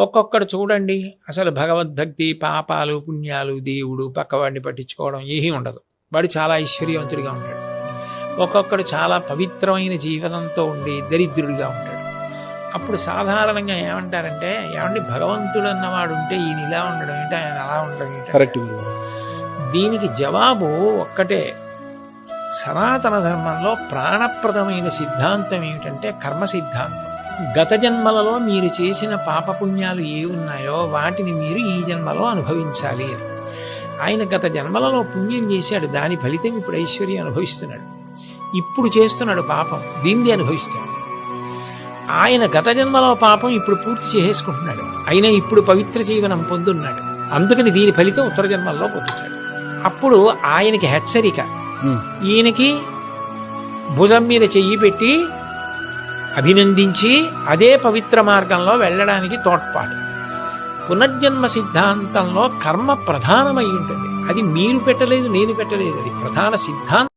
ఒక్కొక్కడు చూడండి అసలు భగవద్భక్తి, పాపాలు, పుణ్యాలు, దేవుడు, పక్కవాడిని పట్టించుకోవడం ఏమీ ఉండదు. వాడు చాలా ఐశ్వర్యవంతుడిగా ఉంటాడు. ఒక్కొక్కడు చాలా పవిత్రమైన జీవనంతో ఉండి దరిద్రుడిగా ఉంటాడు. అప్పుడు సాధారణంగా ఏమంటారంటే, ఏమండి భగవంతుడు అన్నవాడు ఉంటే ఈయన ఇలా ఉండడం ఏంటి, ఆయన అలా ఉండడం ఏంటి? కరెక్ట్. దీనికి జవాబు ఒక్కటే. సనాతన ధర్మంలో ప్రాణప్రదమైన సిద్ధాంతం ఏమిటంటే కర్మ సిద్ధాంతం. గత జన్మలలో మీరు చేసిన పాపపుణ్యాలు ఏ ఉన్నాయో వాటిని మీరు ఈ జన్మలో అనుభవించాలి అని. ఆయన గత జన్మలలో పుణ్యం చేశాడు, దాని ఫలితం ఇప్పుడు ఐశ్వర్యం అనుభవిస్తున్నాడు. ఇప్పుడు చేస్తున్నాడు పాపం, దీన్ని అనుభవిస్తున్నాడు. ఆయన గత జన్మలో పాపం ఇప్పుడు పూర్తి చేసేసుకుంటున్నాడు, అయినా ఇప్పుడు పవిత్ర జీవనం పొందున్నాడు. అందుకని దీని ఫలితం ఉత్తర జన్మల్లో పొందుతాడు. అప్పుడు ఆయనకి హెచ్చరిక, ఈయనకి భుజం మీద చెయ్యి పెట్టి అభినందించి అదే పవిత్ర మార్గంలో వెళ్ళడానికి తోడ్పాటు. పునర్జన్మ సిద్ధాంతంలో కర్మ ప్రధానమై ఉంటుంది. అది మీరు పెట్టలేదు, నేను పెట్టలేదు, అది ప్రధాన సిద్ధాంతం.